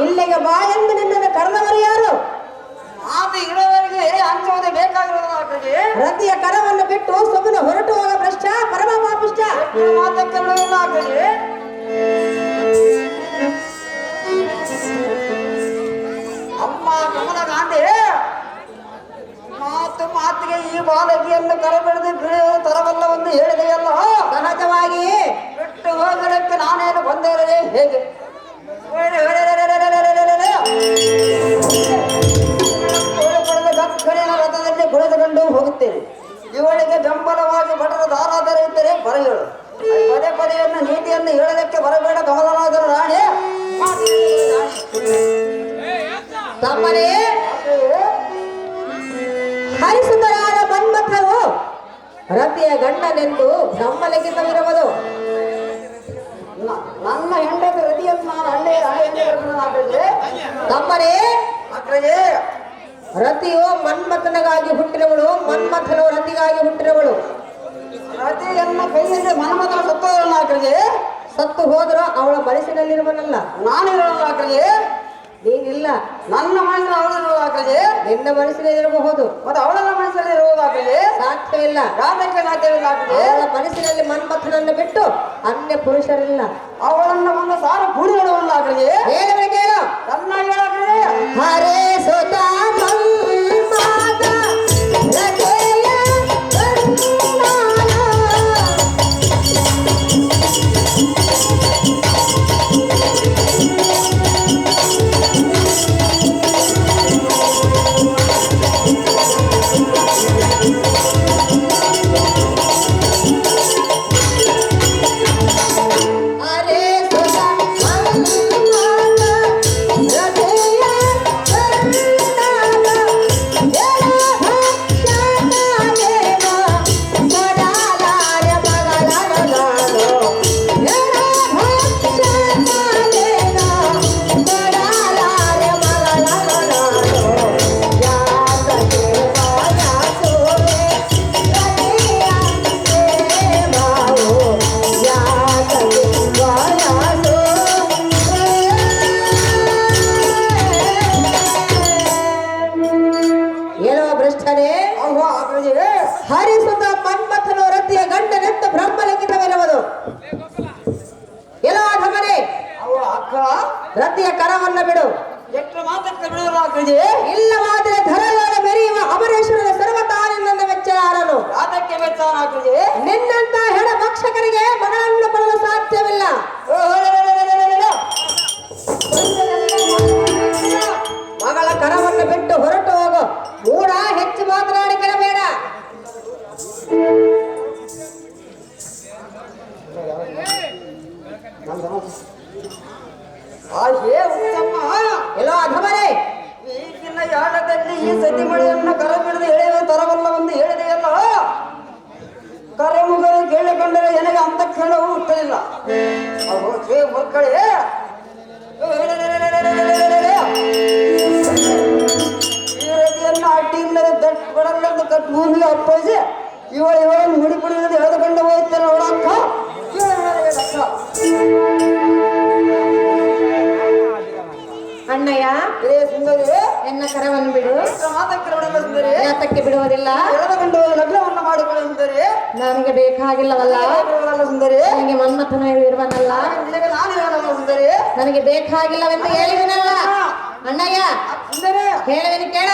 ಇಲ್ಲಿಗೆ ಬಾ ಎಂದು ನಿನ್ನನ್ನು ಕರೆದವರು ಯಾರು? ಮಾತು ಇಡೋವರೆಗೆ ಹಂಚುವುದೇ ಬೇಕಾಗಿರೋದು. ರತಿಯ ಕರವನ್ನು ಬಿಟ್ಟು ಸುಮ್ಮನೆ ಹೊರಟು ಹೋಗ ಭ್ರಷ್ಟ ಪರಮ ಪಾಪಿಷ್ಟ. ಮಾತಕ್ಕೆ ಬಿಡುವುದಿಲ್ಲ ಆಗ್ತದೆ. ಅಮ್ಮ ಕಮಲ ಗಾಂಧಿ ಮಾತಿಗೆ ಈ ಬಾಲಕಿಯನ್ನು ಕರೆಬಿಡದೆ ಬಿಡುವುದು ತರವಲ್ಲವೆಂದು ಹೇಳಿದೆಯಲ್ಲ. ಸಹಜವಾಗಿ ಬಿಟ್ಟು ಹೋಗಲಿಕ್ಕೆ ನಾನೇನು ಬಂದಿರದೆ ಹೇಗೆ? ರಥದಲ್ಲಿ ಕುಳಿತುಕೊಂಡು ಹೋಗುತ್ತೇನೆ. ಇವಳಿಗೆ ಬೆಂಬಲವಾಗಿ ಭಟರ ದಾರಾದರ ಇದ್ದರೆ ಬರೆಯಳು. ಪದೇ ಪದೆಯನ್ನು ನೀತಿಯನ್ನು ಹೇಳಲಿಕ್ಕೆ ಬರಬೇಡ ಕಮಲನಾದರೂ ರಾಣಿ. ತಮ್ಮನೇ ಹರಿಸುತ್ತರಾದ ಮನ್ಮಥವು ರತಿಯ ಗಂಡನೆಂದು ಬ್ರಹ್ಮಲಿಖಿತವಿರುವುದು. ನನ್ನ ಹೆಂಡತಿ ರತಿಯನ್ನು ನಾನು ಹಳ್ಳಿ ತಮ್ಮನೇ ಅಕ್ರಜೆ ರತಿಯು ಮನ್ಮಥನಿಗಾಗಿ ಹುಟ್ಟಿದವಳು, ಮನ್ಮಥನು ರತಿಗಾಗಿ ಹುಟ್ಟಿದವಳು. ರತಿಯನ್ನ ಕೈಯಲ್ಲಿ ಮನ್ಮಥನ ಸತ್ತೋದನ್ನ ಅಕ್ರಜೆ. ಸತ್ತು ಹೋದರೂ ಅವಳ ಮನಸ್ಸಿನಲ್ಲಿರುವನಲ್ಲ. ನಾನಿರೋಲ್ಲ ಅಕ್ರಜೆ. ನೀನಿಲ್ಲ. ನನ್ನ ಮನಸ್ಸಿನ ಅವಳಿರುವುದು ಅಕ್ರಜೆ. ನಿನ್ನ ಮನಸ್ಸಿನಲ್ಲಿರಬಹುದು, ಮತ್ತೆ ಅವಳ ಮನಸ್ಸಲ್ಲಿ ಇರುವುದು ಅಕ್ರಜೆ. ಸಾಧ್ಯವಿಲ್ಲ. ಯಾತಕ್ಕೆ ಸಾಧ್ಯವಿಲ್ಲ ಅಕ್ರಜೆ? ಅವಳ ಮನಸ್ಸಿನಲ್ಲಿ ಮನ್ಮಥನನ್ನು ಬಿಟ್ಟು ಅನ್ಯ ಪುರುಷರಿಲ್ಲ. ಅವಳನ್ನು ಒಂದು ಸಾರ ಕೂಡಿ ಹೇಳುವಲ್ಲ ಅಕ್ರಜೆ. ಹೇಳಬೇಕು ಕೇಳು. ಚೆನ್ನಾಗಿ ಹೇಳಕ್ರಜೆ. ಹರೇ ಸುತ ಹರಿಸುತ್ತ ಮನ್ಮಥನು ರತಿಯ ಗಂಡನೆಂದು ಬ್ರಹ್ಮಲಿಖಿತವಿರುವುದು. ಎಲ್ಲ ಧಮನೆ ಅಕ್ಕ ರತಿಯ ಕರವನ್ನು ಬಿಡು. ಎಷ್ಟು ಮಾತಕ್ಕೆ ಬಿಡುವುದಿಲ್ಲ ಅಕ್ರಜೆ. ಇಲ್ಲವಾದರೆ ಧರವಾದ ಮೆರೆಯುವ ಅಮರೇಶ್ವರನ ಸರ್ವತಾನಿಂದ ವೆಚ್ಚಗಾರನು. ಯಾತಕ್ಕೆ ವೆಚ್ಚಾನ ಅಕ್ರಜೆ? ನಿನ್ನಂತ ಹೆಣ ಭಕ್ಷಕರಿಗೆ ಮಗಳನ್ನು ಕೊಡಲು ಸಾಧ್ಯವಿಲ್ಲ. ಮಗಳ ಕರವನ್ನು ಬಿಟ್ಟು ಹೊರಟು ಹೋಗು. ಮೂಡ ಹೆಚ್ಚು ಮಾತನಾಡಿ ಕೆಡಬೇಡ. ಎಲ್ಲೋ ಅಧಮನೆ ಈಗಿನ ಯಾಗದಲ್ಲಿ ಈ ಸತಿಮಳೆಯನ್ನು ಕರಬಿಡದು ಎಳೆಯುವ ತರವಲ್ಲವೆಂದು ಹೇಳಿದೆಯಲ್ಲ. ಕರೆಮುಗರು ಕೇಳಿಕೊಂಡರೆ ನನಗೆ ಅಂತ ಕ್ಷಣವೂ ಹುಟ್ಟಲಿಲ್ಲ. ಮಕ್ಕಳೇ ಈ ರತಿಯನ್ನು ಅಡ್ಡಿ ಇಲ್ಲದೆ ದಟ್ ಕೊಡಲೆಂದು ಕಟ್ ಭೂಮಿಗೆ ಅಪ್ಪಳಿಸಿ ಇವಳನ್ನು ಮುಡಿಪುಡಿಯದೆ ಎಳೆದುಕೊಂಡು ಹೋಗ್ತೇನೆ ಅವಳ ಅಕ್ಕ. ಅಣ್ಣಯ್ಯ ಸುಂದರಿ ಎನ್ನ ಕರವನ್ನು ಬಿಡು. ಮಾತಕ್ಕೆ ಬಿಡಲ್ಲ ಸುಂದರಿ. ಯಾತಕ್ಕೆ ಬಿಡುವುದಿಲ್ಲ? ಎಳೆದುಕೊಂಡು ಲಗ್ನವನ್ನು ಮಾಡಿಕೊಳ್ಳ ಸುಂದರಿ. ನನಗೆ ಬೇಕಾಗಿಲ್ಲವಲ್ಲ ಸುಂದರಿ. ನನಗೆ ಮನ್ಮಥನ ಇರುವನಲ್ಲ. ನಾನು ಹೇಳಲ್ಲ ಸುಂದರಿ. ನನಗೆ ಬೇಕಾಗಿಲ್ಲವೆಂದು ಹೇಳಿದನಲ್ಲ ಅಣ್ಣಯ್ಯ. ಸುಂದರಿ ಹೇಳುವೆನು ಕೇಳ.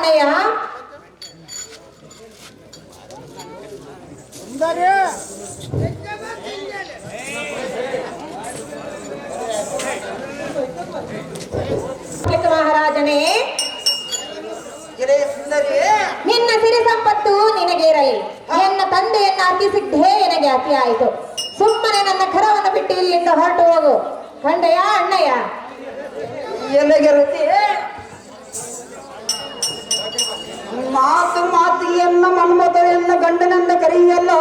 ಅಣ್ಣಯ್ಯ. ಮಹಾರಾಜನೇ, ಸುಂದರಿ ನಿನ್ನ ಸಿರಿ ಸಂಪತ್ತು ನಿನಗೆ ಇರಲಿ. ನನ್ನ ತಂದೆಯನ್ನ ಅತಿಸಿದ್ದೇ ನನಗೆ ಅತಿ ಆಯಿತು. ಸುಮ್ಮನೆ ನನ್ನ ಕರವನ್ನು ಬಿಟ್ಟು ಇಲ್ಲಿಂದ ಹೊರಟು ಹೋಗು. ಕಂಡೆಯ ಅಣ್ಣಯ್ಯ? ಎಲ್ಲಿಗಿರುತ್ತೆ ಮಾತು ಮಾತಿಗೆಯನ್ನ ಮನ್ಮಥೆಯನ್ನ ಗಂಡನಿಂದ ಕರೆಯಲ್ಲ.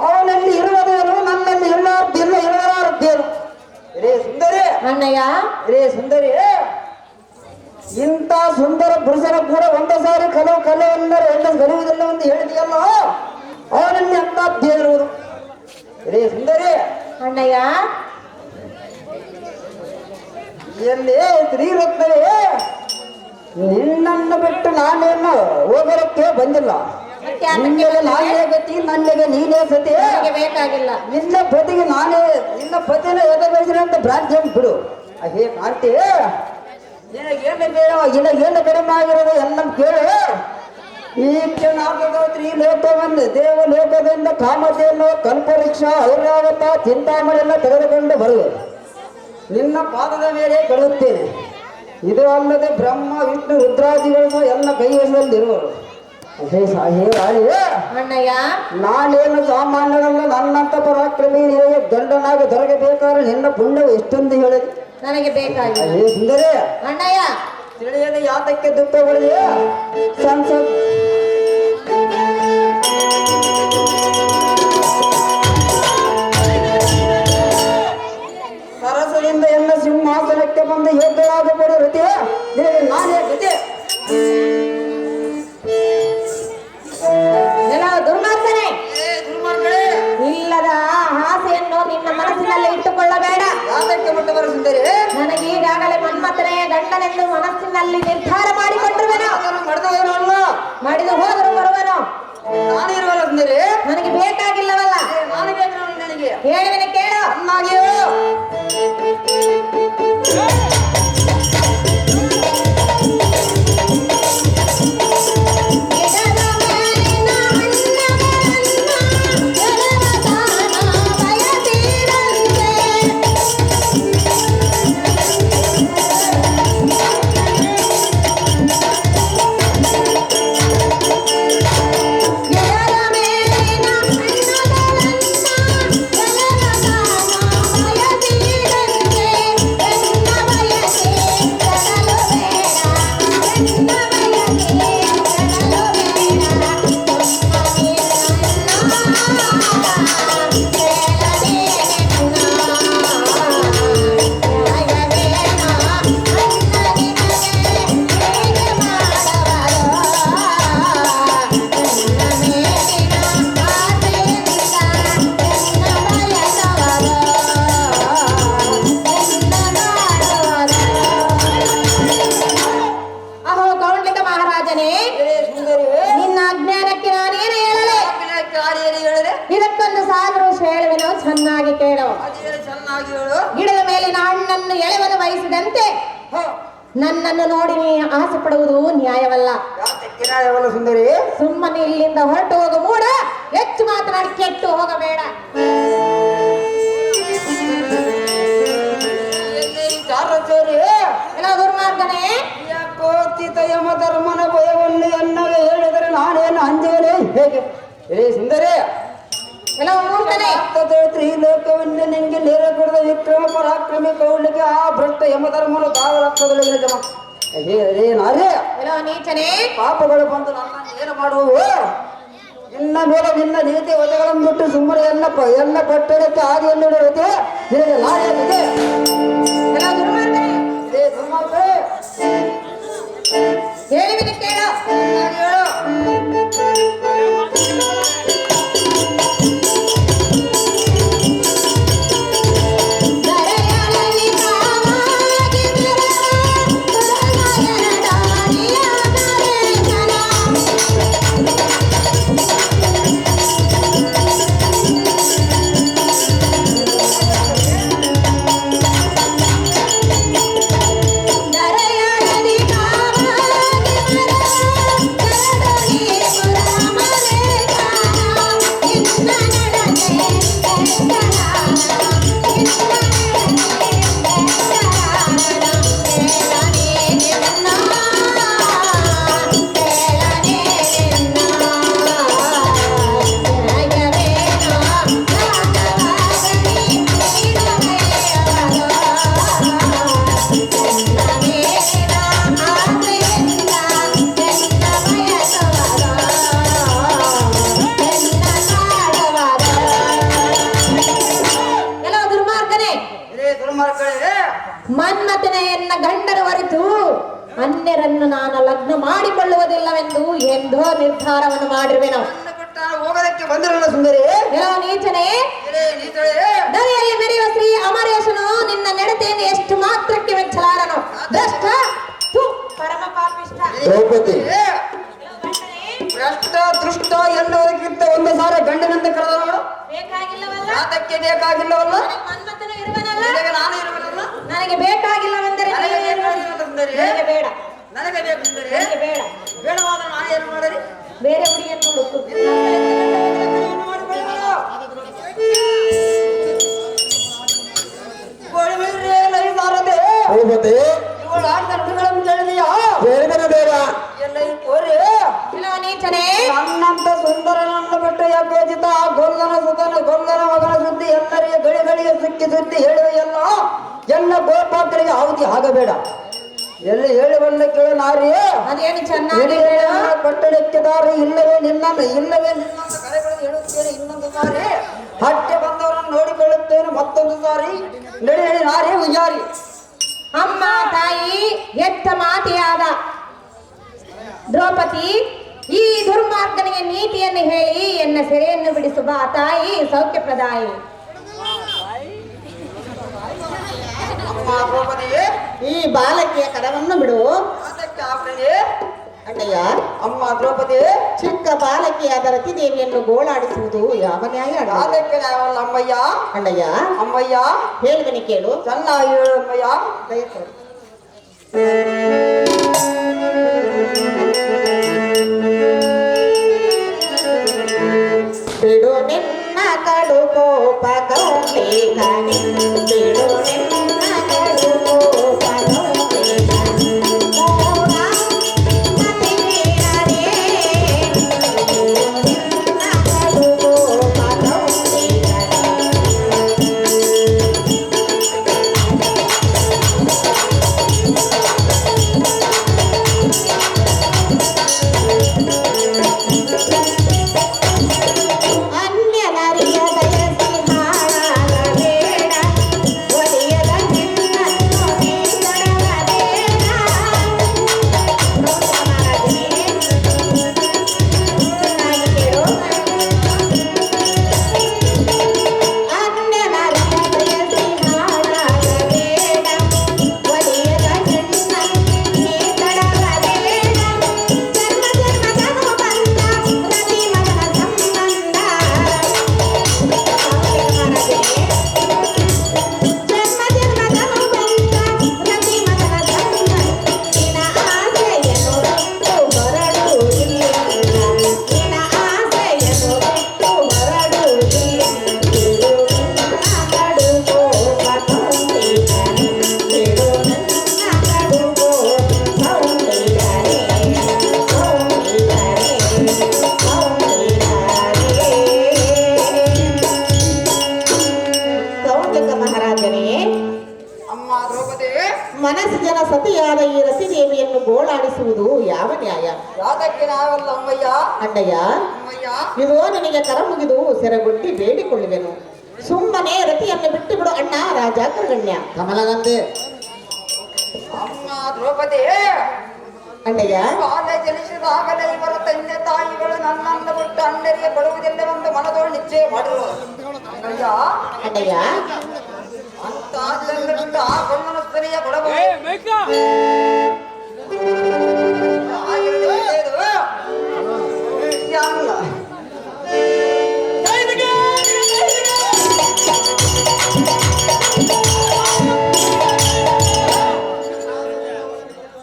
ಅವನಲ್ಲಿ ಇರುವುದೇನು, ನನ್ನಲ್ಲಿ ಇರಲಾರ್ದಿಲ್ಲ, ಇರಲಾರದ್ದೇನು. ರೇ ಸುಂದರಿ ಅಣ್ಣಯ್ಯ, ರೇ ಸುಂದರಿ, ಇಂಥ ಸುಂದರ ಪುರುಷನ ಕೂಡ ಒಂದು ಸಾರಿ ಕಲೆಯೆಂದರೆ ಎಲ್ಲ ಕಲಿಯುವುದಿಲ್ಲ ಎಂದು ಹೇಳಿದೆಯಲ್ಲ, ಅವನಲ್ಲಿ ಅಂತದ್ದೇನಿರುವುದು. ರೇ ಸುಂದರಿ ಅಣ್ಣಯ್ಯ, ಎಲ್ಲಿ ಸ್ತ್ರೀರತ್ನವೇ, ನಿನ್ನನ್ನು ಬಿಟ್ಟು ನಾನೇನು ಹೋಗಲಿಕ್ಕೆ ಬಂದಿಲ್ಲ. ನಿನ್ನೆಗೆ ನಾನೇ ಗತಿ, ನನ್ನೆಗೆ ನೀನೇ ಸತಿ. ನನಗೆ ಬೇಕಾಗಿಲ್ಲ. ನಿನ್ನ ಪತಿಗೆ ನಾನೇ, ನಿನ್ನ ಪತಿನ ಎದೆಗಳಿಸಿನ ಅಂತ ಭ್ರಾಂತಿ ಬಿಡು. ಹೇ ಕಾಂತಿ, ನಿನಗೇನು ಬೇಡ, ನಿನಗೇನು ಕಡಿಮೆ ಆಗಿರೋದು ಎಲ್ಲ ಕೇಳು. ಈ ಕ್ಷಣಾಗತ್ರಿ ಲೋಕವನ್ನು ದೇವಲೋಕದಿಂದ ಕಾಮತೆಯನ್ನು ಕಲ್ಪವೃಕ್ಷ ಐರಾವತ ಚಿಂತಾಮಣಿಯನ್ನು ತೆಗೆದುಕೊಂಡು ಬರುವೆ. ನಿನ್ನ ಪಾದದ ಮೇಲೆ ಕಳುತ್ತೇನೆ. ಇದು ಅಲ್ಲದೆ ಬ್ರಹ್ಮ ವಿಷ್ಣು ರುದ್ರಾದಿಗಳು ಎಲ್ಲ ಕೈವಶದಲ್ಲಿರುವರು. ಹೇ ರಾಣಿ, ಅಣ್ಣಯ್ಯ, ನಾನೇನು ಸಾಮಾನ್ಯರಲ್ಲ. ನನ್ನಂತ ಪರಾಕ್ರಮಿ ನಿನಗೆ ಗಂಡನಾಗಿ ದೊರಕಬೇಕಾದ್ರೆ ನಿನ್ನ ಪುಣ್ಯವು ಎಷ್ಟೊಂದು ಹೇಳಿದೆ. ನನಗೆ ಬೇಕಾಗಿಲ್ಲ. ಹೇ ಸುಂದರೇ, ಅಣ್ಣಯ್ಯ, ತಿಳಿಯದೆ ಯಾತಕ್ಕೆ ದುಃಖಗಳಿದೆಯಾ? ಸಂಸತ್ ಸರಸದಿಂದ ಎಲ್ಲ ಸಿಂಹಾಸನಕ್ಕೆ ಬಂದು ಎದ್ದಳಾಗಬೇಡ ರತಿ. ನಿನಗೆ ನಾನೇ ಗತಿ. ಎಲ್ಲ ದುರ್ಮಾರ್ಗನೇ, ಇಲ್ಲದ ಆಸೆಯನ್ನು ನಿನ್ನ ಮನಸ್ಸಿನಲ್ಲಿ ಇಟ್ಟುಕೊಳ್ಳಬೇಡ. ಯಾತಕ್ಕೆ ಬಿಟ್ಟು ಬರ ಸುಂದರಿ? ನನಗೆ ಈಗಾಗಲೇ ಮನ್ಮಥನೇ ಗಂಡನೆಂದು ಮನಸ್ಸಿನಲ್ಲಿ ನಿರ್ಧಾರ ಮಾಡಿಕೊಂಡಿರುವೆನು. ಮಾಡಿದು ಹೋದರೂ ಬರುವೆನು. ನಾನಿರುವಲ್ಲ ಸುಂದರಿ, ನನಗೆ ಬೇಕಾಗಿಲ್ಲವಲ್ಲ. ನಾನು ಬೇಕು ನನಗೆ. ಹೇಳುವೆನು ಕೇಳು. ಅನ್ನಾಗಿಯೋ ಇದಕ್ಕೊಂದು ಸಾಗರು ಹೇಳುವೆನು, ಚೆನ್ನಾಗಿ ಕೇಳು. ಚೆನ್ನಾಗಿ ಹೇಳು. ಗಿಡದ ಮೇಲಿನ ಹಣ್ಣನ್ನು ಎಳೆವನ್ನು ವಹಿಸಿದಂತೆ ನನ್ನನ್ನು ನೋಡಿ ನೀ ಆಸೆ ಪಡುವುದು ನ್ಯಾಯವಲ್ಲ. ಯಾತಕ್ಕೆ ನ್ಯಾಯವಲ್ಲ ಸುಂದರಿ? ಸುಮ್ಮನೆ ಇಲ್ಲಿಂದ ಹೊರಟು ಹೋಗು ಮೂಡ. ಹೆಚ್ಚು ಮಾತನಾಡಿ ಕೆಟ್ಟು ಹೋಗಬೇಡ. ಎಲ್ಲ ದುರ್ಮಾರ್ಗನೇ, ಯಾಕೋತಿತ ಯಮ ಧರ್ಮನ ಭಯವನ್ನು ಎನ್ನವೇ ಹೇಳಿದರೆ ನಾನೇನು ಅಂಜುವನೇ ಹೇಗೆ? ಏ ಸುಂದರಿ, ಎಲ್ಲ ಮೂರ್ಖನೇ, ತ್ರಿಲೋಕವನ್ನೇ ನಿನಗೆ ನೇರ ಕೊಡದ ವಿಕ್ರಮ ಪರಾಕ್ರಮಿ ಕೌಲಿಗೆ ಆ ಭ್ರಷ್ಟ ಯಮಧರ್ಮನು ತಾವರಕ್ತದೊಳಗಿನ ಜಮ. ನಾರೇ ಎಲ್ಲ ನೀಚನೇ, ಪಾಪಗಳು ಬಂದು ನನ್ನನ್ನು ಏನು ಮಾಡುವವು? ನಿನ್ನ ಮೇಲೆ ನಿನ್ನ ನೀತಿ ವಚಗಳನ್ನು ಬಿಟ್ಟು ಸುಮ್ಮನೆ ಎಲ್ಲ ಪಟ್ಟಣಕ್ಕೆ ಆದಿಯನ್ನು ಇಡುತ್ತೆ. ನಿನಗೆ ನಾಳೆ ಇದೆ. ಎಲ್ಲ ದುರ್ಮಾರ್ಗನೇ, ದುರ್ಮಾರ್ಗರೇ, ಹೇಳಿವಿನ ಕೇಳು. ನರಯಣದಿ ಕಾಮಾಗಿ ಎಂದು ಎಂದೋ ನಿರ್ಧಾರವನ್ನು ಮಾಡಿರುವೆನು. ಹೋಗೋದಕ್ಕೆ ಬಂದಿರಲ್ಲ ಸುಂದರಿ. ಎಲ್ಲೋ ನೀಚನೆ, ದರಿಯಲ್ಲಿ ಮೆರೆಯುವ ಶ್ರೀ ಅಮರೇಶನು ನಿನ್ನ ನಡತೆಯನ್ನು ಎಷ್ಟು ಮಾತ್ರಕ್ಕೆ ಮೆಚ್ಚಲಾರನು. ದುಷ್ಟ, ಥು, ಪರಮ ಪಾಪಿಷ್ಠ. ದ್ರೌಪದಿ ಭ್ರಷ್ಟ ದೃಷ್ಟ ಎನ್ನುವುದಕ್ಕಿಂತ ಒಂದು ಸಾರ ಗಂಡನಂತೆ ಕರೆದ ನೋಡು. ಬೇಕಾಗಿಲ್ಲವಲ್ಲ, ಅದಕ್ಕೆ ಬೇಕಾಗಿಲ್ಲವಲ್ಲ, ಮನ್ಮಥನು ಇರುವನಲ್ಲ, ನಾನು ಇರುವನಲ್ಲ. ನನಗೆ ಬೇಕಾಗಿಲ್ಲವೆಂದರೆ ನನಗೆ ಬೇಡ, ನನಗೆ ಬೇಕು ಸುಂದರಿ. ನನಗೆ ಬೇಡ. ಬೇಡವಾದ್ರೆ ನಾನು ಏನು ಮಾಡರಿ? ಬೇರೆ ಹುಡುಗಿಯನ್ನು ಹುಡುಕು. ಇವಳು ಆಡ್ದ ನುಡಿಗಳನ್ನು ಕೇಳಿದೆಯಾ? ಎಲ್ಲ ನೀಚನೆ, ನನ್ನಂತ ಸುಂದರನನ್ನು ಬಿಟ್ಟು ಯಾಕೋಚಿತ ಗೊಲ್ಲನ ಸುತನ ಗೊಲ್ಲನ ಮಗನ ಸುದ್ದಿ ಎಲ್ಲರಿಗೆ ಗಳಿಗೆ ಸುಕ್ಕಿ ಸುದ್ದಿ ಹೇಳುವ ಎಲ್ಲ ಗೋಪಾತ್ರಿಗೆ ಆಹುತಿ ಆಗಬೇಡ. ಎಲ್ಲಿ ಹೇಳುವಲ್ಲ ಕೇಳ ನಾರಿ. ಅದೇನು ಚೆನ್ನಾಗಿ ಕಟ್ಟಡಕ್ಕೆ ದಾರಿ ಇಲ್ಲವೇ ನಿನ್ನನ್ನು ಕರೆಗಳನ್ನು ಹೇಳುತ್ತೇನೆ. ಇನ್ನೊಂದು ಸಾರಿ ಹಟ್ಟೆ ಬಂದವರನ್ನು ನೋಡಿಕೊಳ್ಳುತ್ತೇನೆ. ಮತ್ತೊಂದು ಸಾರಿ ನಡಿ ನಡಿ ನಾರಿ ಉಯ್ಯಾರಿ. ಅಮ್ಮ ತಾಯಿ ಎತ್ತ ಮಾತೆಯಾದ ದ್ರೌಪದಿ, ಈ ದುರ್ಮಾರ್ಗನಿಗೆ ನೀತಿಯನ್ನು ಹೇಳಿ ಎನ್ನ ಸೆರೆಯನ್ನು ಬಿಡಿಸುವ ತಾಯಿ ಸೌಖ್ಯಪ್ರದಾಯಿ. ಈ ಬಾಲಕಿಯ ಕರವನ್ನು ಬಿಡು. ಅಣ್ಣಯ್ಯ, ಅಮ್ಮ ದ್ರೌಪದಿ, ಚಿಕ್ಕ ಬಾಲಕಿಯಾದ ರತಿದೇವಿಯನ್ನು ಗೋಳಾಡಿಸುವುದು ಯಾವ ನ್ಯಾಯ? ಅದಕ್ಕೆ ನಾವಲ್ಲ ಅಮ್ಮಯ್ಯ. ಅಣ್ಣಯ್ಯ, ಅಮ್ಮಯ್ಯ ಹೇಳ್ತೀನಿ ಕೇಳು. ಚೆನ್ನಾಗಿ ಹೇಳು ಅಮ್ಮಯ್ಯ. ದಯತೋರಿ. ಬಿಡು ನಿನ್ನ ಕಡು ಕೋಪ ಗೌರಿ ಕಣಿ, ಬಿಡು ನಿನ್ನ ಕಡು ಕೋಪ ಗೌರಿ ಕಣಿ. ಮನಸ್ಸು ಜನ ಸತಿಯಾದ ಈ ರತಿದೇವಿಯನ್ನು ಗೋಳಾಡಿಸುವುದು ಯಾವ ನ್ಯಾಯ? ಯಾದಕ್ಕೆ ನಾವಲ್ಲ ಅಮ್ಮಯ್ಯ. ಅಣ್ಣಯ್ಯ, ಅಮ್ಮಯ್ಯ, ಇದು ನಿನಗೆ ಕರ ಮುಗಿದು ಸೆರಗೊಟ್ಟಿ ಬೇಡಿಕೊಳ್ಳುವೆನು. ಸುಮ್ಮನೆ ರತಿಯನ್ನು ಬಿಟ್ಟು ಬಿಡು ಅಣ್ಣ ರಾಜ ಕರ್ಗಣ್ಯ. ಕಮಲನಂತೆ ಅಮ್ಮ ದ್ರೌಪದಿ, ಅಣ್ಣಯ್ಯ, ಬಾಲ್ಯ ಜನಿಸಿದಾಗಲೇ ಇವರ ತಂದೆ ತಾಯಿಗಳು ನನ್ನನ್ನು ಬಿಟ್ಟು ಅಣ್ಣರಿಗೆ ಬರುವುದಿಲ್ಲವೆಂದು ಮನದೋಳು ನಿಶ್ಚಯ ಮಾಡಿರುವ ಅಣ್ಣಯ್ಯ. ಅಣ್ಣಯ್ಯ, ಅಂತ ಬಿಟ್ಟು ಆ ಗಂಡನ ಸ್ತ್ರೀಯ ಕೊಡಬಹುದು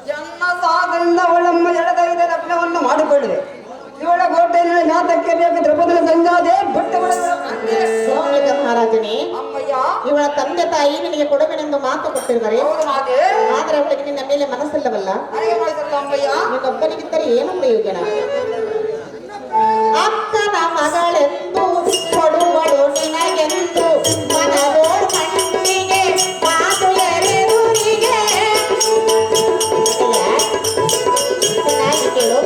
ಜನ್ಮಸಾಗರಿಂದ ಅವಳಮ್ಮ ಎಳೆದೈದ ಲಗ್ನವನ್ನು ಮಾಡಿಕೊಳ್ಳಿದೆ. ಇವಳ ಗೋಟೆಯಲ್ಲಿ ಜಾತಕ್ಕೆ ಬೇಕು ದ್ರೌಪದಿ ಸಂಜಾದೆ ಬಿಟ್ಟು ಸೌಮ್ಯದ ಮಹಾರಾಜನೇ, ಅಮ್ಮಯ್ಯ, ಇವಳ ತಂದೆ ತಾಯಿ ನಿನಗೆ ಕೊಡುವೆನೆಂದು ಮಾತು ಕೊಟ್ಟಿರುತ್ತಾರೆ. ಆದರೆ ಅವಳಿಗೆ ನಿನ್ನ ಮೇಲೆ ಮನಸ್ಸಿಲ್ಲವಲ್ಲ. ನಿನ್ನೊಬ್ಬನಿಗಿದ್ದರೆ ಏನು ಪ್ರಯೋಜನ? ಅಕ್ಕನ ಮಗಳೆಂದು ಕೊಡುವಳು ನಿನಗೆಂದು ಮನವೋ ಕಣ್ಣಿಗೆ ಮಾತು ಎರೆದುರಿಗೆ. ಚೆನ್ನಾಗಿ ಕೇಳು.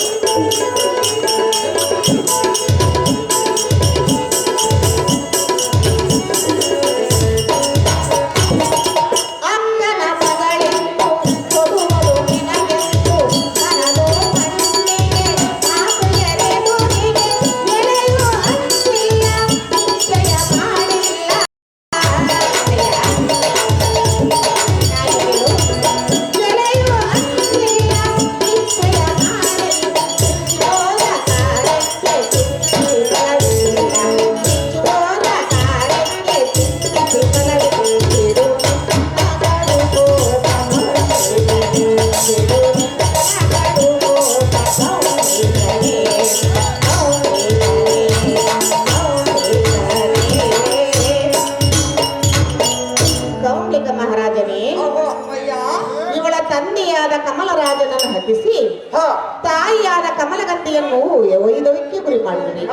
ಮಂದಿಯನ್ನು ಒಯ್ದೊಯ್ಕೆ ಗುರಿ ಮಾಡಿದ್ವಿ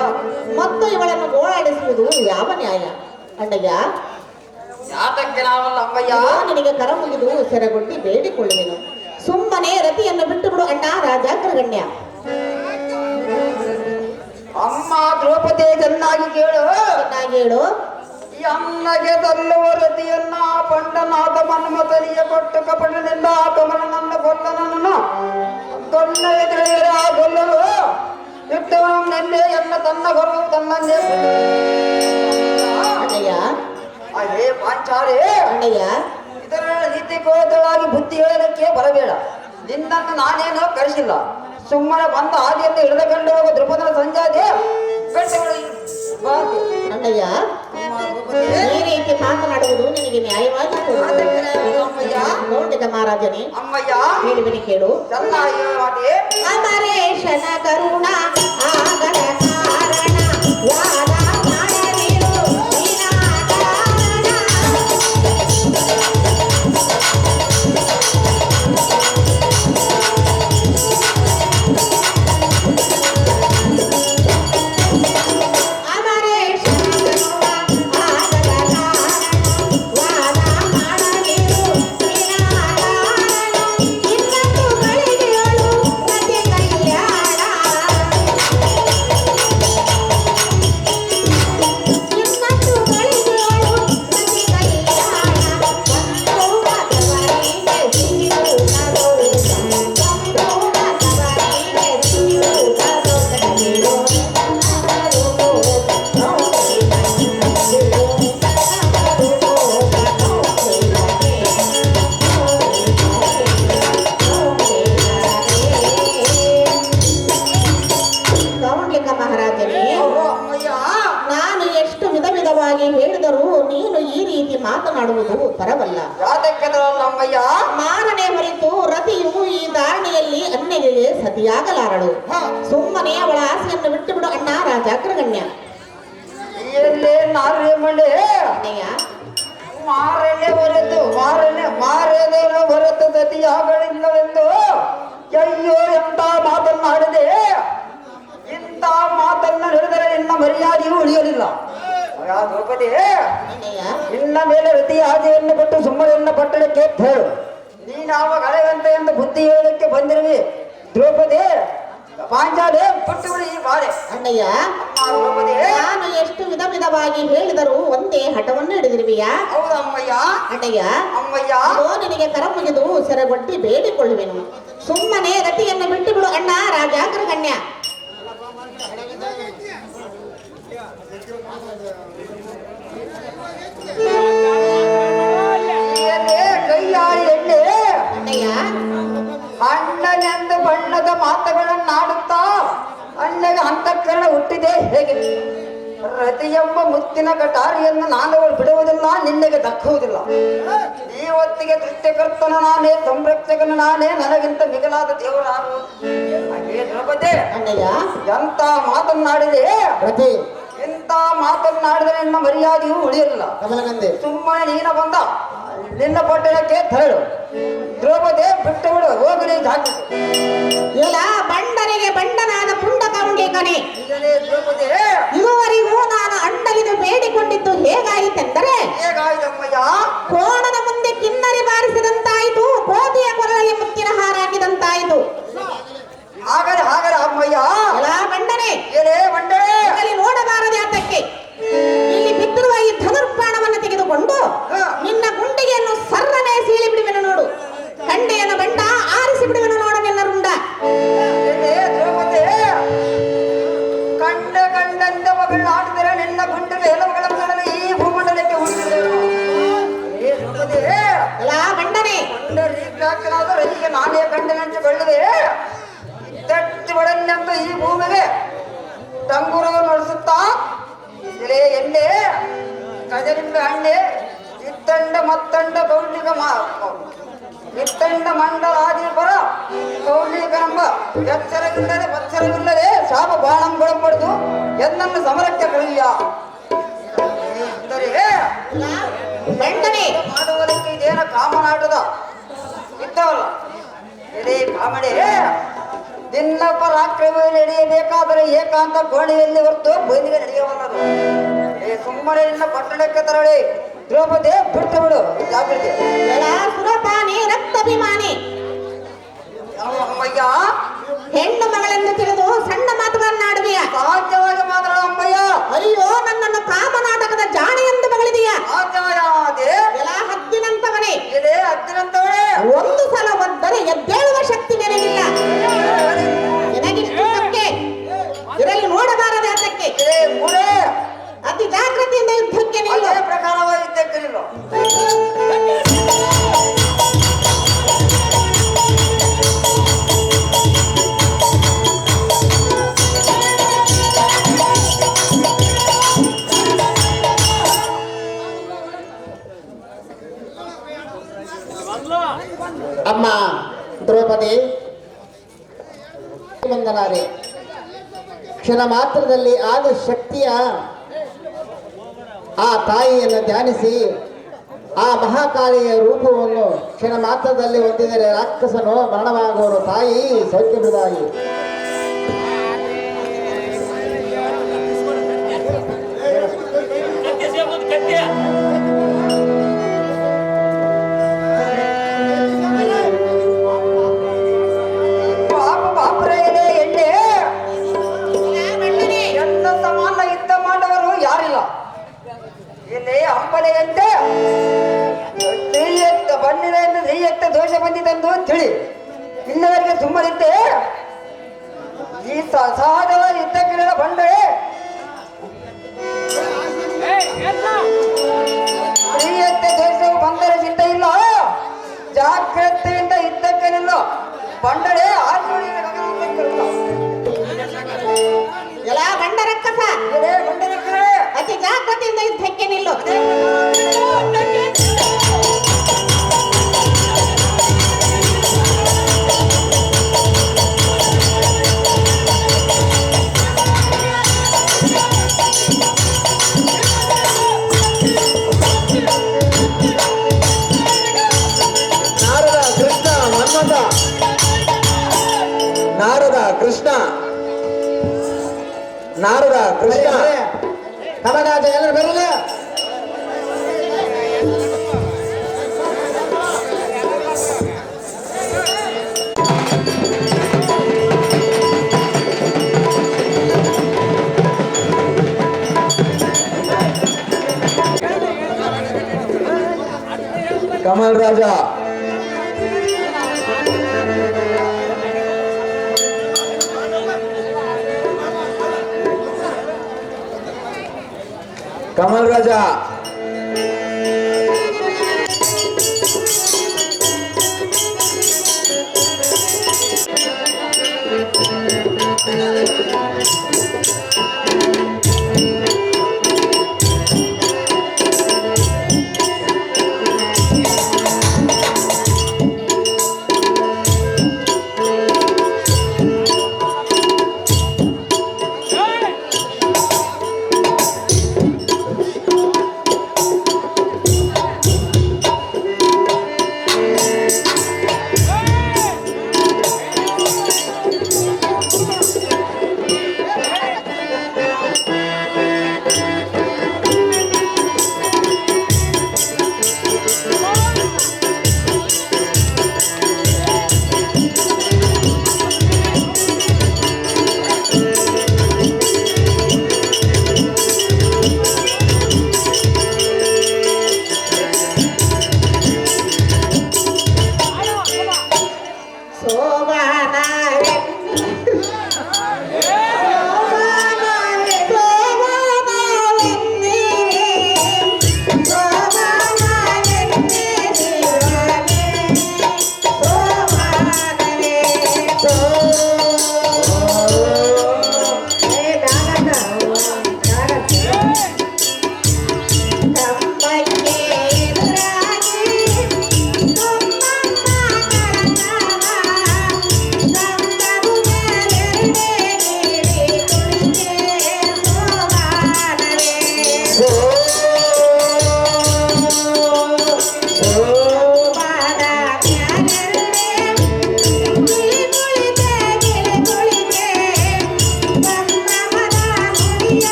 ಮತ್ತು ಇವಳನ್ನು ಗೋಳಾಡಿಸುವುದು ಯಾವ ನ್ಯಾಯ? ಅಣ್ಣಯ್ಯ, ಯಾತಕ್ಕೆ ನಾವಲ್ಲ ಅಮ್ಮಯ್ಯ. ನಿನಗೆ ಕರ ಮುಗಿದು ಸೆರೆಗೊಡ್ಡಿ ಬೇಡಿಕೊಳ್ಳುವೆನು. ಸುಮ್ಮನೆ ರತಿಯನ್ನು ಬಿಟ್ಟು ಬಿಡು ಅಣ್ಣ ರಾಜಾಗ್ರಗಣ್ಯ. ಅಮ್ಮ ದ್ರೌಪದಿ ಚೆನ್ನಾಗಿ ಕೇಳು. ಚೆನ್ನಾಗಿ ಹೇಳು. ಈ ಅಮ್ಮಗೆ ತಲ್ಲುವ ರತಿಯನ್ನ ಪಂಡನಾದ ಮನ್ಮತನಿಯ ಕೊಟ್ಟು ಕಪಟದಿಂದ ಕಮಲ ನನ್ನ ಕೊಲ್ಲನನ್ನು ಕೊಲ್ಲ ಎದುರಿದರೆ ಆ ಕೊಲ್ಲಲು ಇಟ್ಟವನು ನೆನ್ನೆ ಎನ್ನ ತನ್ನ ಕೊರಲು ತನ್ನನ್ನೇ. ಅಣ್ಣಯ್ಯ, ಅದೇ ಪಾಂಚಾಲಿ, ಅಣ್ಣಯ್ಯ, ಇದರ ನೀತಿ ಕೋದಳಾಗಿ ಬುದ್ಧಿ ಹೇಳಲಿಕ್ಕೆ ಬರಬೇಡ. ನಿನ್ನನ್ನು ನಾನೇನೋ ಕರೆಸಿಲ್ಲ. ಸುಮ್ಮನೆ ಬಂದ ಹಾದಿಯನ್ನು ಹಿಡಿದುಕೊಂಡು ಹೋಗೋ ದ್ರುಪದನ ಸಂಜಾದೆ ಅಣ್ಣಯ್ಯ, ಈ ರೀತಿ ಮಾತನಾಡುವುದು ನಿನಗೆ ನ್ಯಾಯವಾಗಿ ನೋಡಿದ ಮಹಾರಾಜನೇ. ಅಮ್ಮಯ್ಯ ಹೇಳಿಬನಿ ಕೇಳು. ಚೆನ್ನಾಗಿ ಹೇಳುವಾಗೆ ಅಮರೇಶನ ಕರುಣ ಆಗದ ಕಾರಣ ವಾದ ಮಾಡದಿರು ವಿನಾಕಾರಣ. ಹೇಳಿದರೂ ನೀನು ಈ ರೀತಿ ಮಾತನಾಡುವುದು ಪರವಲ್ಲ. ಅಮ್ಮಯ್ಯ ಮಾರನೆ ಹೊರಿತು ರತಿಯು ಈ ಧಾರಣೆಯಲ್ಲಿ ಅನ್ಯಗೆ ಸತಿಯಾಗಲಾರಳು. ಸುಮ್ಮನೆ ಅವಳ ಆಸೆಯನ್ನು ಬಿಟ್ಟು ಬಿಡು ಅಣ್ಣ ರಾಜಾಗ್ರಗಣ್ಯ. ಅಣ್ಣಯ್ಯ, ಮಾರನೆ ಹೊರೆತು ಮಾರನೇನು ಹೊರತು ಸತಿಯಾಗಲಿಲ್ಲವೆಂದು ಅಯ್ಯೋ ಎಂತ ಮಾತನ್ನಾಡಿದೆ. ಇಂಥ ಮಾತನ್ನ ನಡೆದರೆ ನಿನ್ನ ಮರ್ಯಾದೆಯೂ ಉಳಿಯಲಿಲ್ಲ. ದ್ರೌಪದಿ, ಅಣ್ಣಯ್ಯ, ನಿನ್ನ ಮೇಲೆ ರತಿ ಆಸೆಯನ್ನು ಕೊಟ್ಟು ಸುಮ್ಮನೆಯನ್ನ ಪಟ್ಟಣಕ್ಕೆ ಹೇಳು. ನೀನಾವ ಗಳೆವಂತ ಎಂದು ಬುದ್ಧಿ ಹೇಳಲಿಕ್ಕೆ ಬಂದಿರುವಿ. ದ್ರೌಪದಿ, ಪಾಂಚಾಲಿ ಬಿಟ್ಟು ಬಿಡು ಈ ಬಾರೆ. ಅಣ್ಣಯ್ಯ, ದ್ರೌಪದಿ, ನಾನು ಎಷ್ಟು ವಿಧವಾಗಿ ಹೇಳಿದರೂ ಒಂದೇ ಹಠವನ್ನು ಹಿಡಿದಿರುವಿಯಾ? ಹೌದು ಅಮ್ಮಯ್ಯ. ಅಣ್ಣಯ್ಯ, ಅಮ್ಮಯ್ಯ ನಿನಗೆ ಕರ ಮುಗಿದು ಸೆರೆಗೊಡ್ಡಿ ಬೇಡಿಕೊಳ್ಳುವೆನು. ಸುಮ್ಮನೆ ರತಿಯನ್ನು ಬಿಟ್ಟು ಬಿಡು ಅಣ್ಣ ರಾಜಾಗ್ರಗಣ್ಯ. ಕೈಯಾಳಿ ಎಣ್ಣೆ ಅಣ್ಣಯ್ಯ, ಅಣ್ಣನೆಂದು ಬಣ್ಣದ ಮಾತುಗಳನ್ನಾಡುತ್ತಾ ಅಣ್ಣಗೆ ಅಂತಃಕರಣ ಹುಟ್ಟಿದೆ ಹೇಗೆ? ರತಿ ಎಂಬ ಮುತ್ತಿನ ಕಟಾರಿಯನ್ನು ನಾನು ಬಿಡುವುದಿಲ್ಲ, ನಿನ್ನೆಗೆ ದಕ್ಕುವುದಿಲ್ಲ. ಈ ಹೊತ್ತಿಗೆ ದೃತ್ಯಕರ್ತನ ನಾನೇ, ಸಂರಕ್ಷಕನ ನಾನೇ, ನನಗಿಂತ ಮಿಗಿಲಾದ ದೇವರಾರು. ಹಾಗೆ ದ್ರೌಪದಿ, ಅಣ್ಣಯ್ಯ, ಎಂತ ಮಾತನ್ನಾಡಿದೆ ರತಿ, ಎಂತ ಮಾತನ್ನಾಡಿದರೆ ನಿನ್ನ ಮರ್ಯಾದೆಯೂ ಉಳಿಯಲಿಲ್ಲ. ಕಮಲಗಂಧೆ, ಸುಮ್ಮನೆ ನೀನ ಬಂದ ನಿನ್ನ ಪಟ್ಟಣಕ್ಕೆ ತೆರಳು. ದ್ರೌಪದಿ ಬಿಟ್ಟು ಬಿಡು, ಹೋಗಲಿ ಜಾತಿ. ಇಲ್ಲ ಬಂಡರಿಗೆ ಬಂಡನಾದ ಪುಂಡ ಕೌಂಡಿಕನೇ. ದ್ರೌಪದಿ, ಇದುವರೆಗೂ ನಾನು ಅಣ್ಣನಿಗೆ ಬೇಡಿಕೊಂಡಿದ್ದು ಹೇಗಾಯಿತೆಂದರೆ, ಹೇಗಾಯ್ತಮ್ಮಯ್ಯ? ಕೋಣನ ಮುಂದೆ ಕಿನ್ನರಿ ಬಾರಿಸಿದಂತಾಯಿತು, ಕೋತಿಯ ಕೊರಳಲ್ಲಿ ಮುತ್ತಿನ ಹಾರ ಹಾಕಿದಂತಾಯಿತು. ಹಾಗರೆ ಅಮ್ಮಯ್ಯ. ಎಲ್ಲ ಬಂಡನೆ ಏನೇ ಮಂಡಳೆ, ನೋಡಬಾರದೆ ಆತಕ್ಕೆ. ಇಲ್ಲಿ ಬಿದ್ದಿರುವ ಈ ಧನುರ್ಬಾಣವನ್ನು ತೆಗೆದುಕೊಂಡು ನಿನ್ನ ಗುಂಡಿಗೆಯನ್ನು ಸರ್ರನೆ ಸೀಳಿ ಬಿಡುವೆನು ನೋಡು. ಕಂಡೆಯನ್ನು ಬಂಡ ಆರಿಸಿ ಬಿಡುವೆನು ನೋಡು ನಿನ್ನ ರುಂಡ. ದ್ರೌಪದಿ, ಕಂಡಂತೆ ಮಗಳಾಡಿದರೆ ನಿನ್ನ ಗುಂಡಿಗೆ ಎಲ್ಲವುಗಳ ಕಡಲೆ ಈ ಭೂಮಂಡಲಕ್ಕೆ ಹುಡುಕಿದೆವು. ದ್ರೌಪದಿ, ಎಲ್ಲ ಬಂಡನೆ ರೀತಿಯಾದ ರೈಗೆ ನಾನೇ ಕಂಡನಂಚಿಕೊಳ್ಳದೆ ತಟ್ಟಿ ಬಡನೆಂದು ಈ ಭೂಮಿಗೆ ಟಂಗುರು ನಡೆಸುತ್ತಾ ಎಣ್ಣೆ ಕಜಲಿಂಬೆ ಹಣ್ಣೆ ಇತ್ತಂಡ ಮತ್ತಂಡ ಕೌಲಿಕ ಇತ್ತಂಡ ಮಂಡಲಾದೀಪರ ಕೌಲಿಕನೆಂಬ ಎಚ್ಚರವಿಲ್ಲದೆ ಬಚ್ಚರವಿಲ್ಲದೆ ಶಾಪ ಬಾಣಂಗಳು ಪಡೆದು ಎನ್ನನ್ನು ಸಮರಕ್ಕೆ ಕಳುಹಿಯ ಅಂದರೆ ಬಂಡನೆ ಮಾಡುವುದಕ್ಕೆ ಇದೇನ ಕಾಮನಾಟದ ಇದ್ದವಲ್ಲ. ಎಲೆ ಕಾಮಡೆ ನಿನ್ನ ಪರಾಕ್ರಮದಲ್ಲಿ ನಡೆಯಬೇಕಾದರೆ ಏಕಾಂತ ಕೋಣೆಯಲ್ಲಿ ಹೊರತು ಬಯಲಿಗೆ ನಡೆಯಬಲ್ಲದು. ಸುಮ್ಮನೆ ನಿನ್ನ ಪಟ್ಟಣಕ್ಕೆ ತರಳಿ ದ್ರೌಪದಿ ಬಿಟ್ಟು ಬಿಡು. ಜಾಗೃತಿ. ಸುರಪಾನಿ ರಕ್ತಾಭಿಮಾನಿ ಅಮ್ಮಯ್ಯ, ಹೆಣ್ಣು ಮಗಳೆಂದು ತಿಳಿದು ಸಣ್ಣ ಮಾತುಗಳನ್ನಾಡುವಿಯ. ಸಾಧ್ಯವಾಗಿ ಮಾತಾಡ ಅಮ್ಮಯ್ಯ. ಅಯ್ಯೋ, ನನ್ನನ್ನು ಕಾಮನಾಟಕದ ಜಾಣೆ ಎಂದು ಮಗಳಿದೀಯ. ಸಾಧ್ಯವಾದೇ ಹದ್ದಿನಂತವನೇ, ಹತ್ತಿರಂತವಳೆ. ಒಂದು ಸಲ ಒದ್ದರೆ ಎದ್ದೇಳುವ ಶಕ್ತಿ ನನಗಿಲ್ಲ. ನಿನಗಿಷ್ಟು ಸೊಕ್ಕೆ ಇದರಲ್ಲಿ ನೋಡಬಾರದೆ. ಅದಕ್ಕೆ ಮೂರೇ ಅತಿ ಜಾಗೃತಿಯಿಂದ ಯುದ್ಧಕ್ಕೆ ನಿಲ್ಲು. ಅದೇ ಪ್ರಕಾರವಾಗಿ ಯುದ್ಧಕ್ಕೆ ನಿಲ್ಲು. ಅಮ್ಮ ದ್ರೌಪದಿ, ಬಂದನಾರೆ ಕ್ಷಣ ಮಾತ್ರದಲ್ಲಿ ಆದ ಶಕ್ತಿಯ ಆ ತಾಯಿಯನ್ನು ಧ್ಯಾನಿಸಿ ಆ ಮಹಾಕಾಳಿಯ ರೂಪವನ್ನು ಕ್ಷಣ ಮಾತ್ರದಲ್ಲಿ ಹೊಂದಿದರೆ ರಾಕ್ಷಸನು ಮರಣವಾಗುವನು. ತಾಯಿ ಸೌಖ್ಯಮೃದಾಯಿ. ಅಂಬಲೆಯಂತೆ ಬಣ್ಣಿನಿಂದ ಧೈರ್ಯತ್ತ ದೋಷ ಬಂದಿತೆಂದು ತಿಳಿ ಇನ್ನವರಿಗೆ ಸುಮ್ಮನಿದ್ದೆ. ಈ ಸಹಜವಾದ ಯುದ್ಧಕ್ಕಿರದ ಬಂಡೆ ಧೈರ್ಯತ್ತ ದೋಷವು ಬಂದರೆ ಚಿಂತ ಇಲ್ಲ. ಜಾಗ್ರತೆಯಿಂದ ಯುದ್ಧಕ್ಕೆ ನಿಲ್ಲ. ಬಂಡಳೆ ಎಲ್ಲ ಗಂಡ ರಕ್ಕಸ, ಅತಿ ಜಾಗೃತಿಯಿಂದ ಯುದ್ಧಕ್ಕೆ ನಿಲ್ಲು. ನಾರದ ಕೃಷ್ಣ ಕಮರಾಜ ಎಲ್ಲರೂ ಬರಲಿಲ್ಲ. ಕಮಲ್ ರಾಜ ಕಮಲ್ ರಾಜ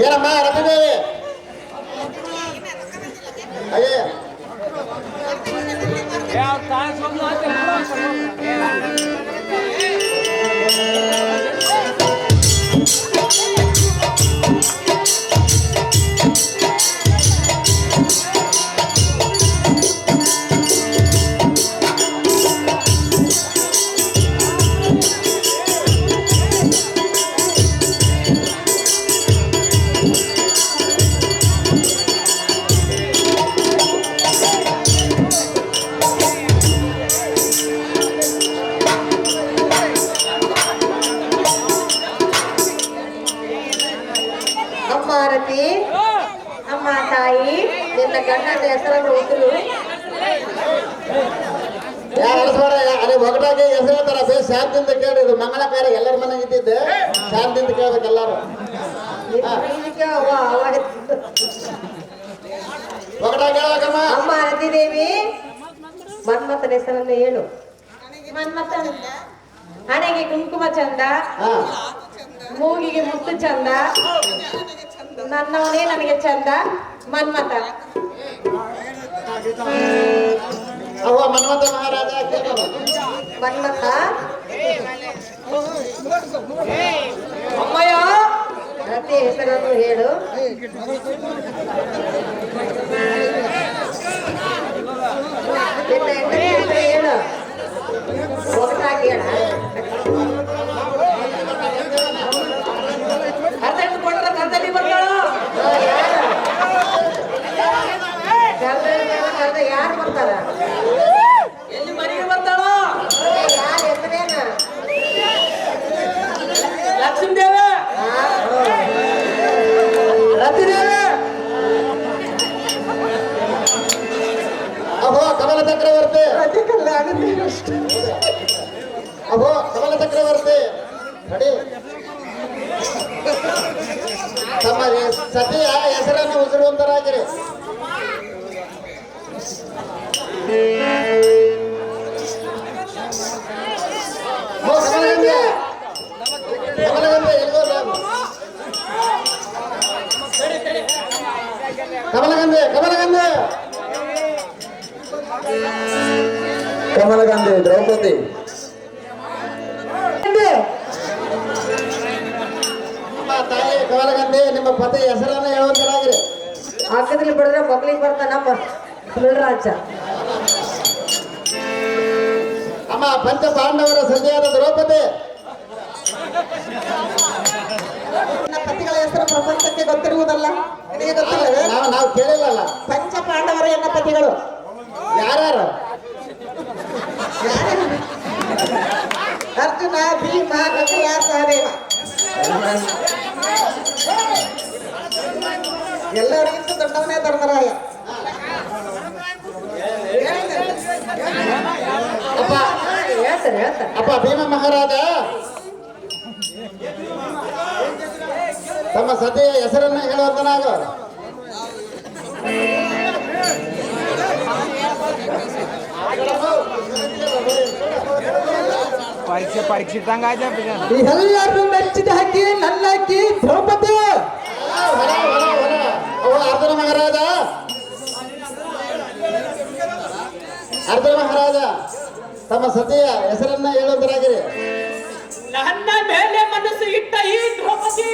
ಏನಮ್ಮ ರತಿದೇವಿ ಅಯ್ಯ ಅಮ್ಮ ರತಿ, ಅಮ್ಮ ತಾಯಿ, ನಿನ್ನ ಗಂಡನ ಹೆಸರನ್ನು ಉಸಿರು ಯಾರು ಅಳಿಸ್ಬೇಡ ಅದೇ ಒಗಟಾಗಿ ಹೆಸರು ಹೇಳ್ತಾರ ಬೇಸ್ ಶಾಂತಿಯಿಂದ ಕೇಳಿ ಇದು ಮಂಗಳ ಕಾರ್ಯ ಎಲ್ಲರ ಮನೆಗೆ ಇದ್ದಿದ್ದೆ ಶಾಂತಿಯಿಂದ ಕೇಳ್ಬೇಕು ಎಲ್ಲಾರು ಒಗಟಾಗಿ ಹೇಳ್ಬೇಕಮ್ಮ ಅಮ್ಮ ರತಿದೇವಿ, ಮನ್ಮಥನ ಹೆಸರನ್ನು ಹೇಳು. ಮನ್ಮಥ ಹಣೆಗೆ ಕುಂಕುಮ ಚಂದ, ಹಾ ಮೂಗಿಗೆ ಮುತ್ತು ಚಂದ, ನನ್ನವನೇ ನನಗೆ ಚಂದ ಮನ್ಮಥ. ಅವ್ವ ಮನ್ಮಥ ಮಹಾರಾಜ ಕೇಳೋದು ಮನ್ಮಥ ಅಮ್ಮಯ್ಯ ರತಿ ಹೆಸರನ್ನು ಹೇಳು. ನಿನ್ನ ಹೆಂಡತಿ ಹೆಸರು ಹೇಳು. ಒಟ್ಟಾಗಿ ಹೇಳ. ಕರ್ತವ್ಯ ಕೊಟ್ಟರೆ ಕರ್ತವ್ಯ ಬರ್ತಾಳ ಯಾರು ಬರ್ತಾರ? ಎಲ್ಲಿ ಮನೆಗೆ ಬರ್ತಾಳ ಯಾರ ಹೆಸರೇನ? ಲಕ್ಷ್ಮೀ ದೇವಿ ರತಿದೇವಿ ಅಹೋ ಕಮಲ ಚಕ್ರವರ್ತಿ ಅಹೋ ಕಮಲ ಚಕ್ರವರ್ತಿ ನೋಡಿ ತಮ್ಮ ಸತಿಯ ಹೆಸರನ್ನು ಉಸಿರುವಂತರಾಗಿರಿ. ಹೋ ಕಮಲಗಂಧೆ ಕಮಲಗಂಧೆ ಎಲ್ಲಿಗೋ ಕಮಲಗಂಧೆ ಕಮಲಗಂಧೆ ಕಮಲಗಂಧೆ ದ್ರೌಪದಿ ಅಮ್ಮ ತಾಯಿ ಕಮಲಗಂಧೆ ನಿಮ್ಮ ಪತಿ ಹೆಸರನ್ನು ಹೇಳುವಂತರಾಗಿರಿ. ಹಾಕಿದ್ರಲ್ಲಿ ಬಿಡಿದ್ರೆ ಮಕ್ಳಿಗೆ ಬರ್ತಾನಪ್ಪ ರಾಜ. ಅಮ್ಮ ಪಂಚ ಪಾಂಡವರ ಸಂಧಿಯಾದ ದ್ರೌಪದಿ ಪತಿಗಳ ಹೆಸರು ಪ್ರಪಂಚಕ್ಕೆ ಗೊತ್ತಿರುವುದಲ್ಲ, ನಿನಗೆ ಗೊತ್ತಿಲ್ಲವೇ? ನಾವು ಕೇಳಿಲ್ಲಲ್ಲ. ಪಂಚ ಪಾಂಡವರ ಎನ್ನ ಪತಿಗಳು ಯಾರ್ಯಾರು? ಅರ್ಜುನ, ಭೀಮ, ನಕುಲ, ಸಹದೇವ. ಎಲ್ಲರಿಗಿಂತ ದೊಡ್ಡವನೇ ಧರ್ಮರಾಯ. ಅಪ್ಪ ಹೇಳ್ತಾರೆ ಅಪ್ಪ ಭೀಮ ಮಹಾರಾಜ ತಮ್ಮ ಸತಿಯ ಹೆಸರನ್ನು ಹೇಳುವಂತನಾಗ. ಪರೀಕ್ಷೆ ಇಟ್ಟಂಗ ಎಲ್ಲರೂ ಮೆಚ್ಚಿದ ಹಾಕಿ ನನ್ನ ಹಾಕಿ ದ್ರೌಪದಿ ಅರ್ಜುನ ಮಹಾರಾಜ ಅರ್ಜುನ ಮಹಾರಾಜ ತಮ್ಮ ಸತಿಯ ಹೆಸರನ್ನ ಹೇಳುವಂತರಾಗಿರಿ. ನನ್ನ ಮೇಲೆ ಮನಸ್ಸು ಇಟ್ಟ ಈ ದ್ರೌಪದಿ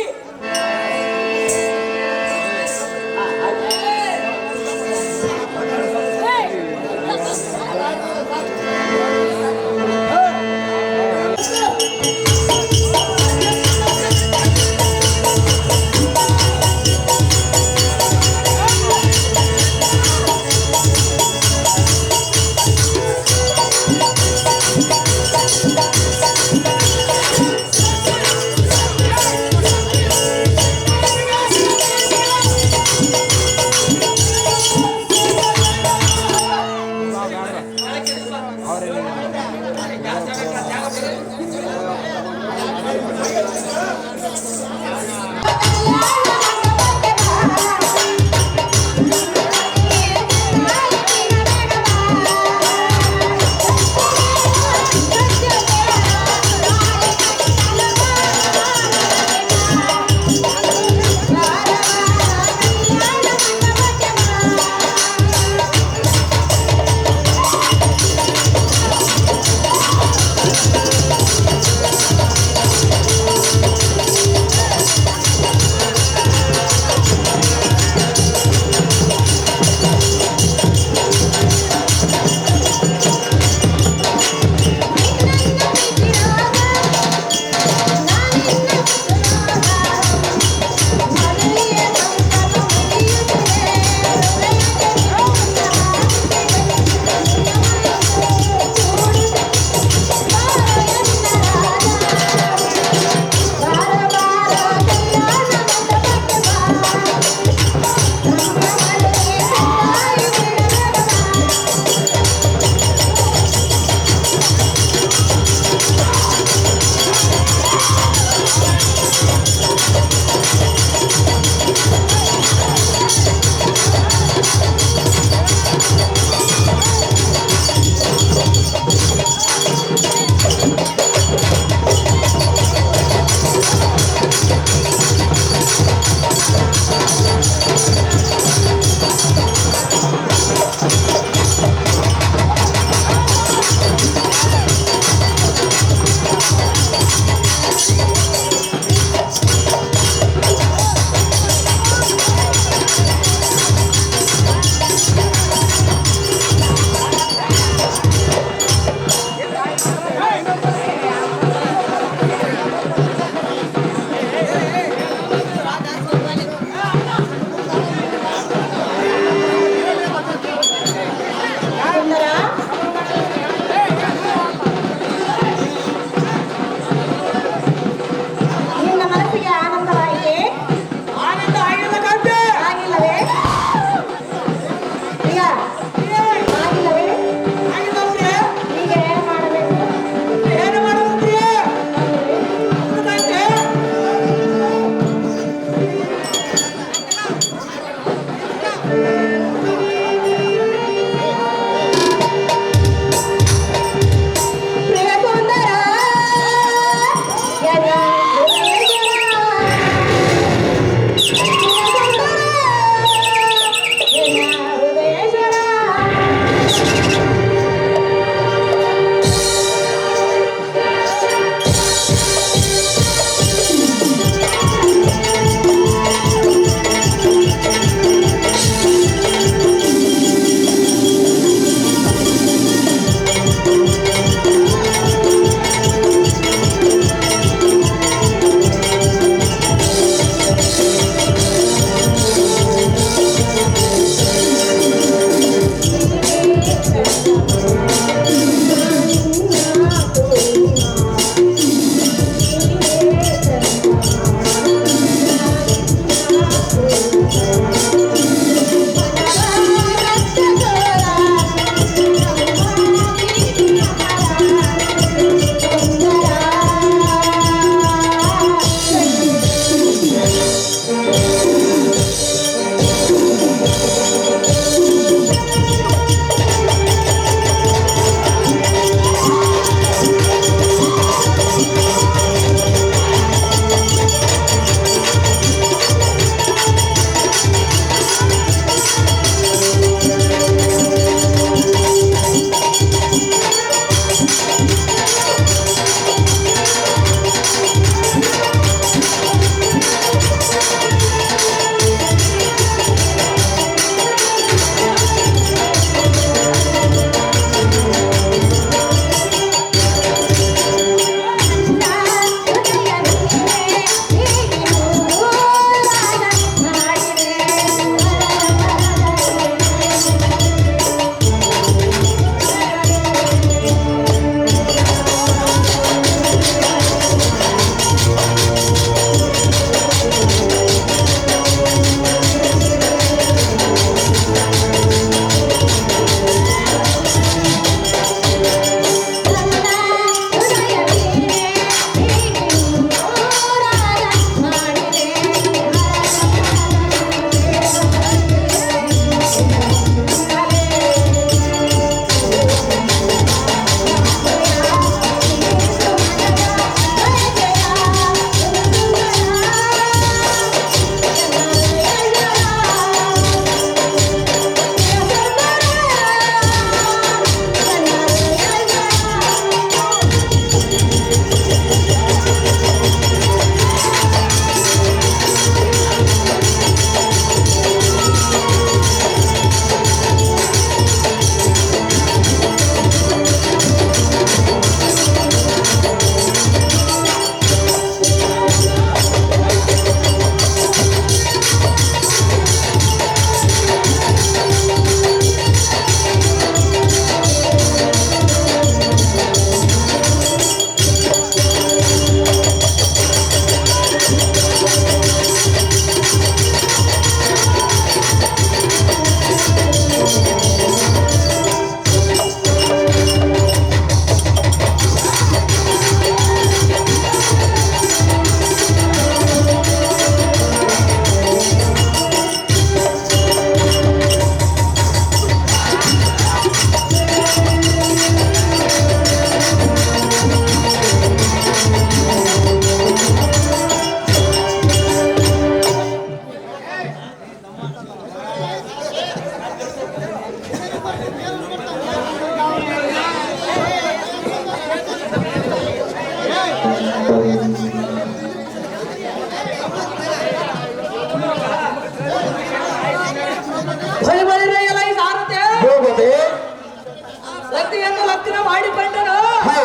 ಸತಿಯನ್ನು ಲಗ್ನ ಮಾಡಿಕೊಂಡನು ಹಾ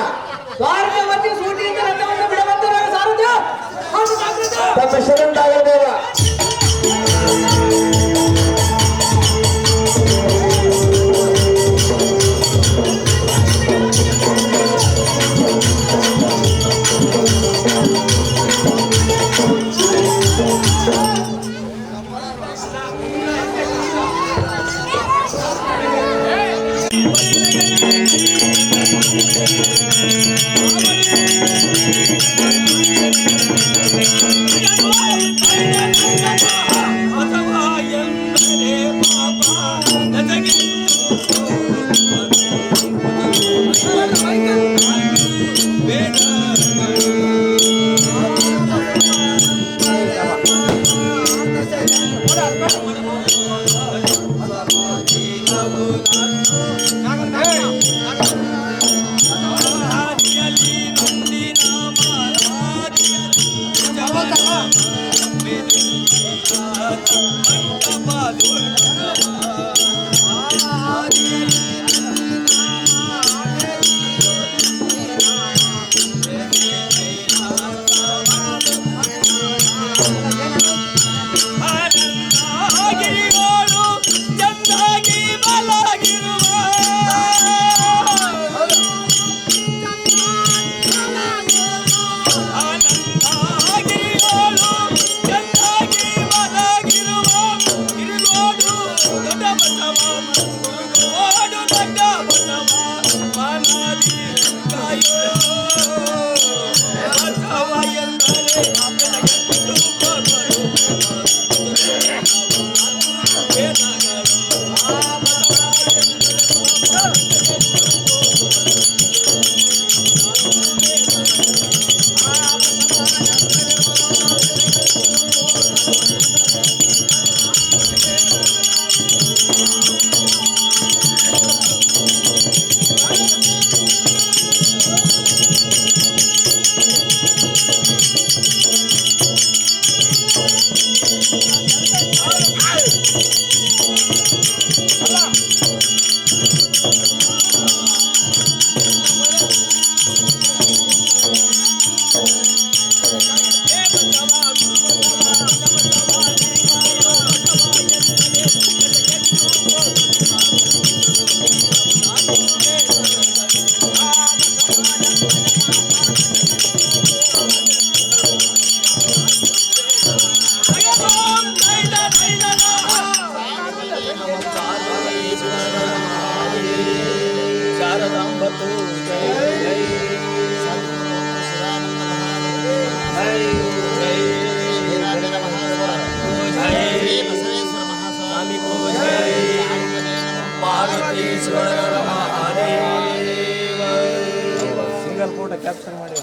ದ್ವಾರಕಾವತಿ ಸೂಟಿಯಿಂದ ರಥವನ್ನು ಬಿಡಬಂದರು ಸಾರಥ್ಯ ಹೌದು ಜಾಗೃತ. ತಮ್ಮ ಶರಣಾಗದೇವ ಸಿಂಗಲ್ ಫೋಟೋ ಕ್ಯಾಪ್ಷನ್ ಮಾಡಿ